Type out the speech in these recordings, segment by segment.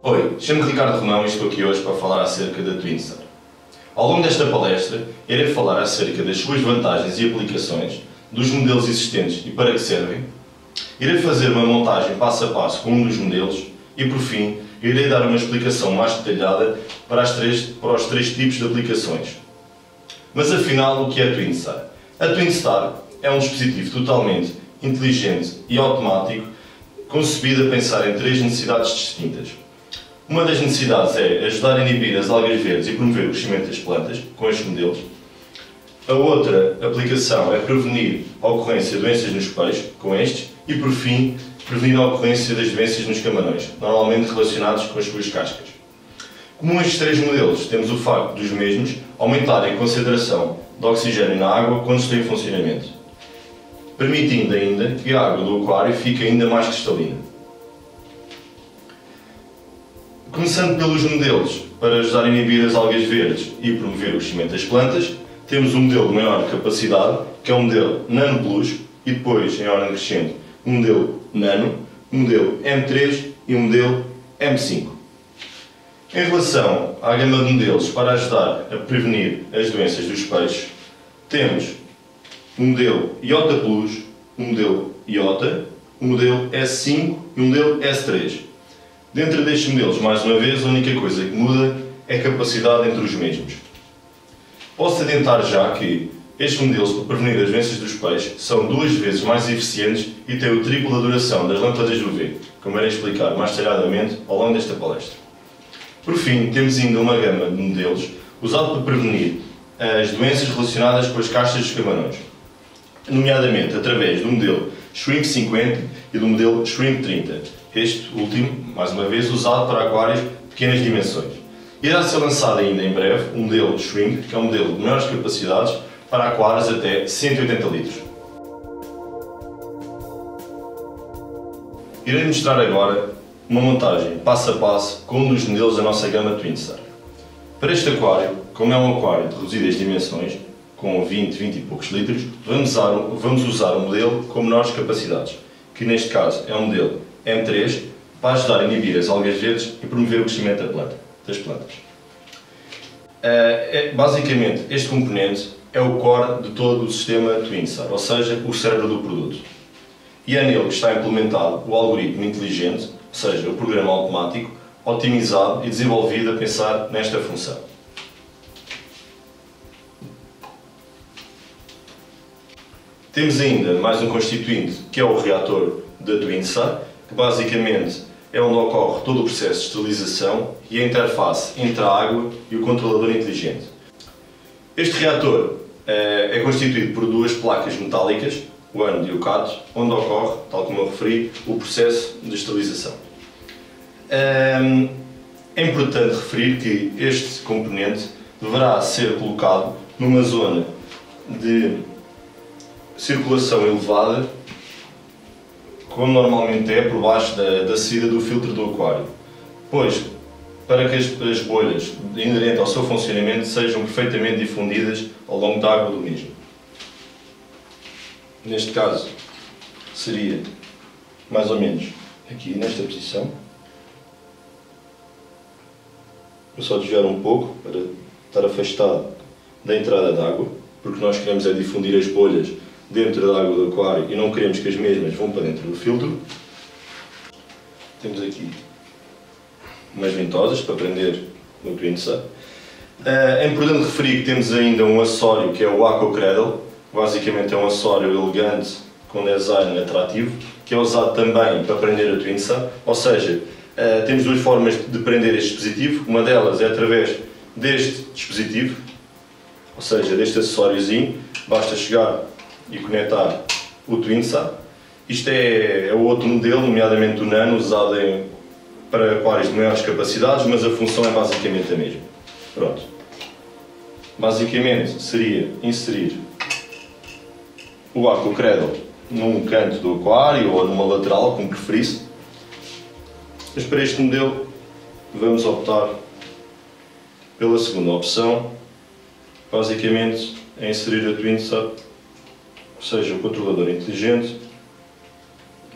Oi, chamo-me Ricardo Romão e estou aqui hoje para falar acerca da Twinstar. Ao longo desta palestra, irei falar acerca das suas vantagens e aplicações, dos modelos existentes e para que servem. Irei fazer uma montagem passo a passo com um dos modelos e, por fim, irei dar uma explicação mais detalhada para os três tipos de aplicações. Mas afinal, o que é a Twinstar? A Twinstar é um dispositivo totalmente inteligente e automático, concebido a pensar em três necessidades distintas. Uma das necessidades é ajudar a inibir as algas verdes e promover o crescimento das plantas, com estes modelos. A outra aplicação é prevenir a ocorrência de doenças nos peixes, com estes. E, por fim, prevenir a ocorrência das doenças nos camarões, normalmente relacionados com as suas cascas. Como estes três modelos, temos o facto dos mesmos aumentarem a concentração de oxigênio na água quando estão em funcionamento, permitindo ainda que a água do aquário fique ainda mais cristalina. Começando pelos modelos para ajudar a inibir as algas verdes e promover o crescimento das plantas, temos um modelo de maior capacidade, que é o modelo Nano Plus, e depois, em ordem crescente, o modelo Nano, o modelo M3 e o modelo M5. Em relação à gama de modelos para ajudar a prevenir as doenças dos peixes, temos o modelo Iota Plus, o modelo Iota, o modelo S5 e o modelo S3. Dentro destes modelos, mais uma vez, a única coisa que muda é a capacidade entre os mesmos. Posso adiantar já que estes modelos para prevenir as doenças dos peixes são 2 vezes mais eficientes e têm o triplo da duração das lâmpadas UV, como irei explicar mais detalhadamente ao longo desta palestra. Por fim, temos ainda uma gama de modelos usado para prevenir as doenças relacionadas com as cascas dos camarões, nomeadamente através do modelo Shrimp 50 e do modelo Shrimp 30. Este último, mais uma vez, usado para aquários de pequenas dimensões. Irá ser lançado ainda em breve um modelo Shrimp, que é um modelo de maiores capacidades para aquários até 180 litros. Irei mostrar agora uma montagem passo a passo com um dos modelos da nossa gama Twinstar. Para este aquário, como é um aquário de reduzidas dimensões, com 20 e poucos litros, vamos usar um modelo com menores capacidades, que neste caso é um modelo M3, para ajudar a inibir as algas verdes e promover o crescimento das plantas. Basicamente, este componente é o core de todo o sistema Twinstar, ou seja, o cérebro do produto. E é nele que está implementado o algoritmo inteligente, ou seja, o programa automático, otimizado e desenvolvido a pensar nesta função. Temos ainda mais um constituinte, que é o reator da Twinstar, que basicamente é onde ocorre todo o processo de esterilização e a interface entre a água e o controlador inteligente. Este reator é constituído por 2 placas metálicas, o ânodo e o cátodo, onde ocorre, tal como eu referi, o processo de esterilização. É importante referir que este componente deverá ser colocado numa zona de circulação elevada, como normalmente é por baixo da saída do filtro do aquário, pois para que as bolhas inerentes ao seu funcionamento sejam perfeitamente difundidas ao longo da água do mesmo. Neste caso seria mais ou menos aqui nesta posição. Vou só desviar um pouco para estar afastado da entrada de água, porque nós queremos é difundir as bolhas dentro da água do aquário e não queremos que as mesmas vão para dentro do filtro. Temos aqui umas ventosas para prender no Twinstar. É importante referir que temos ainda um acessório que é o Aqua Cradle. Basicamente é um acessório elegante com design atrativo, que é usado também para prender a Twinstar. Ou seja, temos 2 formas de prender este dispositivo. Uma delas é através deste dispositivo, ou seja, deste acessóriozinho. Basta chegar e conectar o Twinstar. Isto é o outro modelo, nomeadamente o Nano, usado para aquários de maiores capacidades, mas a função é basicamente a mesma. Pronto. Basicamente seria inserir o Aqua Cradle num canto do aquário ou numa lateral, como preferisse. Mas para este modelo vamos optar pela segunda opção, basicamente é inserir a Twinstar, ou seja, o controlador inteligente,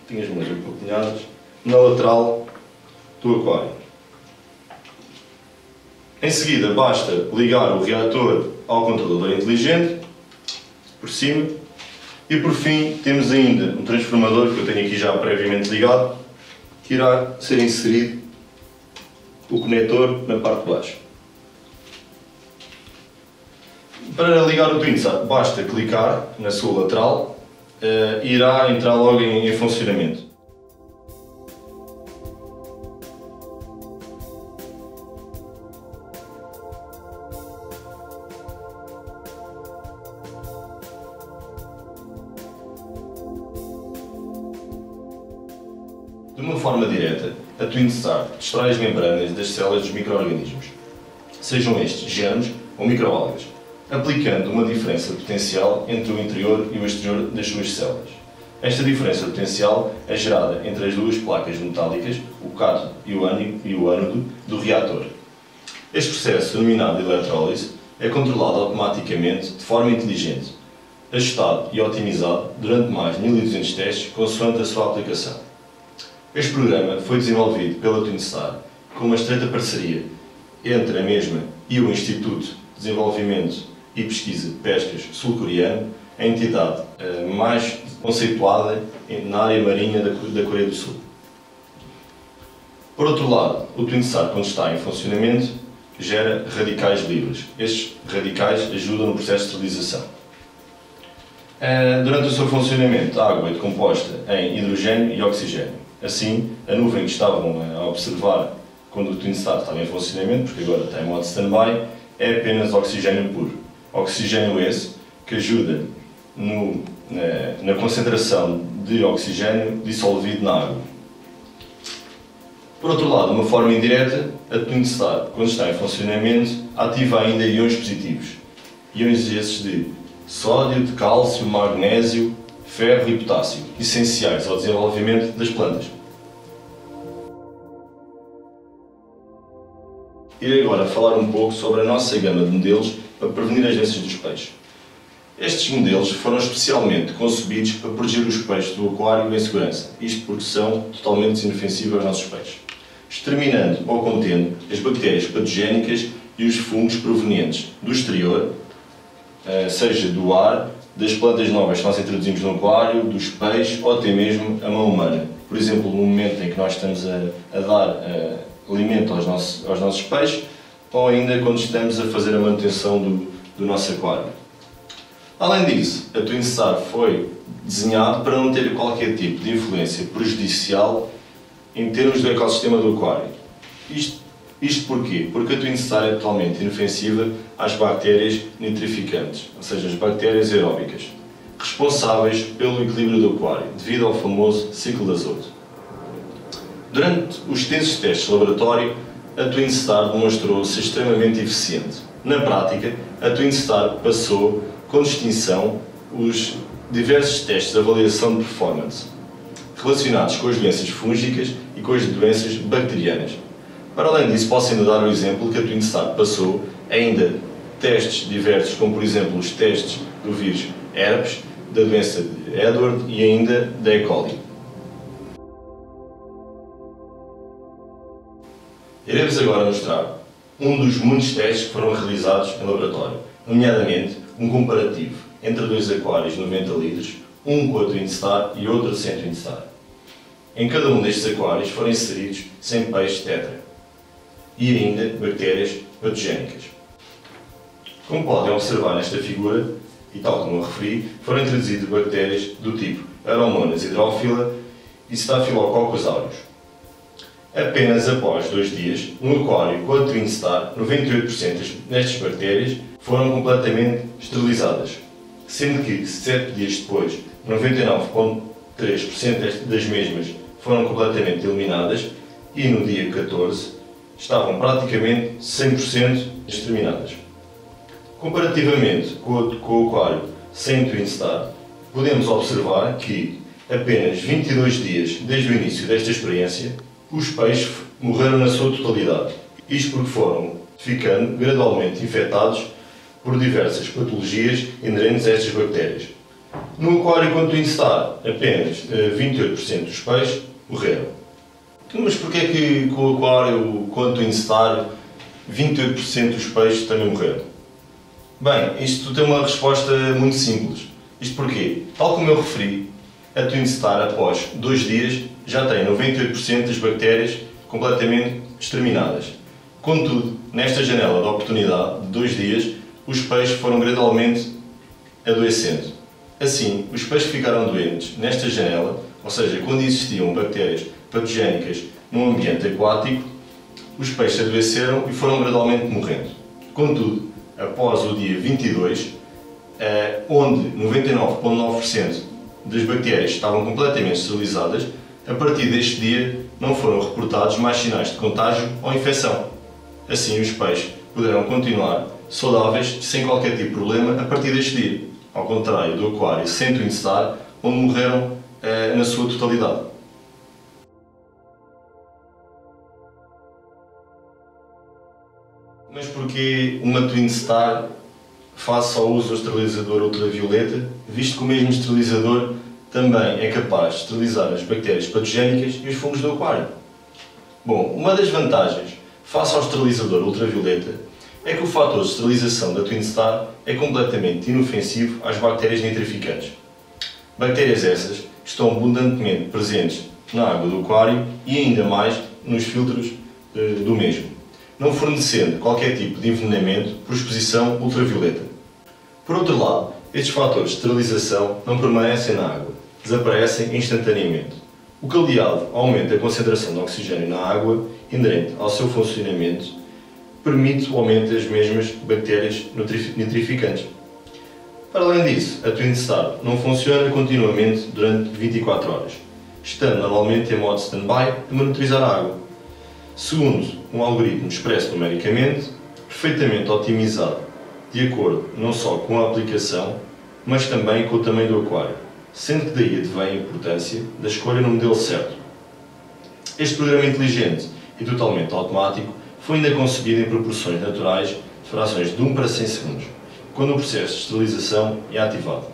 tenho as mãos um pouco pinhadas, na lateral do aquário. Em seguida, basta ligar o reator ao controlador inteligente, por cima, e por fim temos ainda um transformador que eu tenho aqui já previamente ligado, que irá ser inserido o conector na parte de baixo. Para ligar o TwinSat basta clicar na sua lateral e irá entrar logo em funcionamento. De uma forma direta, a TwinSat destrói as membranas das células dos micro-organismos, sejam estes germes ou microalgas, aplicando uma diferença potencial entre o interior e o exterior das suas células. Esta diferença potencial é gerada entre as duas placas metálicas, o cátodo e o ânodo, do reator. Este processo, denominado eletrólise, é controlado automaticamente de forma inteligente, ajustado e otimizado durante mais de 1200 testes consoante a sua aplicação. Este programa foi desenvolvido pela TwinSat com uma estreita parceria entre a mesma e o Instituto de Desenvolvimento e Pesquisa de Pescas sul-coreano, a entidade mais conceituada na área marinha da Coreia do Sul. Por outro lado, o TwinSat, quando está em funcionamento, gera radicais livres. Estes radicais ajudam no processo de esterilização. Durante o seu funcionamento, a água é decomposta em hidrogênio e oxigênio. Assim, a nuvem que estavam a observar quando o TwinSat estava em funcionamento, porque agora está em modo stand-by, é apenas oxigênio puro. Oxigênio esse que ajuda na concentração de oxigênio dissolvido na água. Por outro lado, de uma forma indireta, a TwinSat, quando está em funcionamento, ativa ainda íons positivos. Íons esses de sódio, de cálcio, magnésio, ferro e potássio, essenciais ao desenvolvimento das plantas. Irei agora falar um pouco sobre a nossa gama de modelos para prevenir as doenças dos peixes. Estes modelos foram especialmente concebidos para proteger os peixes do aquário em segurança, isto porque são totalmente inofensivos aos nossos peixes, exterminando ou contendo as bactérias patogénicas e os fungos provenientes do exterior, seja do ar, das plantas novas que nós introduzimos no aquário, dos peixes ou até mesmo a mão humana. Por exemplo, no momento em que nós estamos a dar alimento aos nossos peixes ou ainda quando estamos a fazer a manutenção do nosso aquário. Além disso, a TwinSat foi desenhado para não ter qualquer tipo de influência prejudicial em termos do ecossistema do aquário. Isto porquê? Porque a TwinSat é totalmente inofensiva às bactérias nitrificantes, ou seja, as bactérias aeróbicas, responsáveis pelo equilíbrio do aquário, devido ao famoso ciclo de azoto. Durante os extensos testes de laboratório, a TwinSat demonstrou-se extremamente eficiente. Na prática, a TwinSat passou com distinção os diversos testes de avaliação de performance, relacionados com as doenças fúngicas e com as doenças bacterianas. Para além disso, posso ainda dar o exemplo que a TwinSat passou ainda testes diversos, como por exemplo os testes do vírus herpes, da doença de Edward e ainda da E. coli. Irei-vos agora mostrar um dos muitos testes que foram realizados em laboratório, nomeadamente um comparativo entre dois aquários de 90 litros, um com a TwinSat e outro sem TwinSat. Em cada um destes aquários foram inseridos 100 peixes tetra e ainda bactérias patogénicas. Como podem observar nesta figura, e tal como eu referi, foram introduzidas bactérias do tipo Aeromonas hydrophila e Staphylococcus aureus. Apenas após 2 dias, no aquário com a TwinSat, 98% destas bactérias foram completamente esterilizadas, sendo que 7 dias depois, 99,3% das mesmas foram completamente eliminadas e no dia 14 estavam praticamente 100% exterminadas. Comparativamente com o aquário sem TwinSat, podemos observar que apenas 22 dias desde o início desta experiência, os peixes morreram na sua totalidade. Isto porque foram ficando gradualmente infectados por diversas patologias inerentes a estas bactérias. No aquário com TwinSat, apenas 28% dos peixes morreram. Mas porquê é que com o aquário com TwinSat 28% dos peixes também morreram? Bem, isto tem uma resposta muito simples. Isto porquê? Tal como eu referi, a Twin Star após 2 dias já tem 98% das bactérias completamente exterminadas. Contudo, nesta janela de oportunidade de 2 dias, os peixes foram gradualmente adoecendo. Assim, os peixes que ficaram doentes nesta janela, ou seja, quando existiam bactérias patogénicas num ambiente aquático, os peixes adoeceram e foram gradualmente morrendo. Contudo, após o dia 22, onde 99,9% das bactérias estavam completamente esterilizadas, a partir deste dia não foram reportados mais sinais de contágio ou infecção. Assim, os peixes poderão continuar saudáveis sem qualquer tipo de problema a partir deste dia, ao contrário do aquário sem Twin Star, onde morreram na sua totalidade. Mas porquê uma Twin Star face ao uso do esterilizador ultravioleta, visto que o mesmo esterilizador também é capaz de esterilizar as bactérias patogénicas e os fungos do aquário? Bom, uma das vantagens face ao esterilizador ultravioleta é que o fator de esterilização da Twin Star é completamente inofensivo às bactérias nitrificantes. Bactérias essas que estão abundantemente presentes na água do aquário e ainda mais nos filtros do mesmo, não fornecendo qualquer tipo de envenenamento por exposição ultravioleta. Por outro lado, estes fatores de esterilização não permanecem na água, desaparecem instantaneamente, o que, aliado ao aumento da concentração de oxigênio na água, inerente ao seu funcionamento, permite o aumento das mesmas bactérias nitrificantes. Para além disso, a Twin Star não funciona continuamente durante 24 horas, estando normalmente em modo stand-by a monitorizar a água. Segundo um algoritmo expresso numericamente, perfeitamente otimizado, de acordo não só com a aplicação, mas também com o tamanho do aquário, sendo que daí advém a importância da escolha no modelo certo. Este programa inteligente e totalmente automático foi ainda concebido em proporções naturais de frações de 1 para 100 segundos, quando o processo de esterilização é ativado.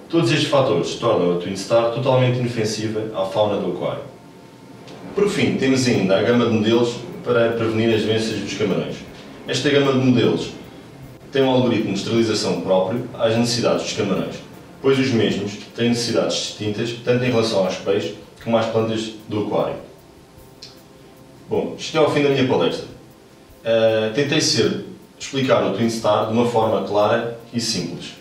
Todos estes fatores tornam a Twin Star totalmente inofensiva à fauna do aquário. Por fim, temos ainda a gama de modelos para prevenir as doenças dos camarões. Esta gama de modelos tem um algoritmo de esterilização próprio às necessidades dos camarões, pois os mesmos têm necessidades distintas tanto em relação aos peixes como às plantas do aquário. Bom, cheguei ao fim da minha palestra. Tentei explicar o Twin Star de uma forma clara e simples.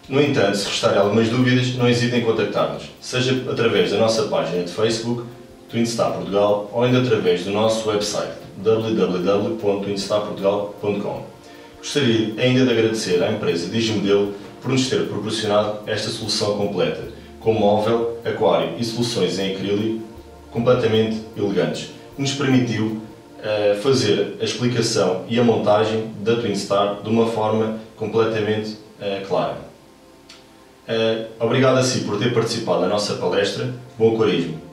No entanto, se restarem algumas dúvidas, não hesitem em contactar-nos, seja através da nossa página de Facebook, Twin Star Portugal, ou ainda através do nosso website, www.twinstarportugal.com. Gostaria ainda de agradecer à empresa Digimodelo por nos ter proporcionado esta solução completa, com móvel, aquário e soluções em acrílico completamente elegantes, que nos permitiu fazer a explicação e a montagem da Twin Star de uma forma completamente clara. Obrigado a si por ter participado da nossa palestra. Bom aquarismo!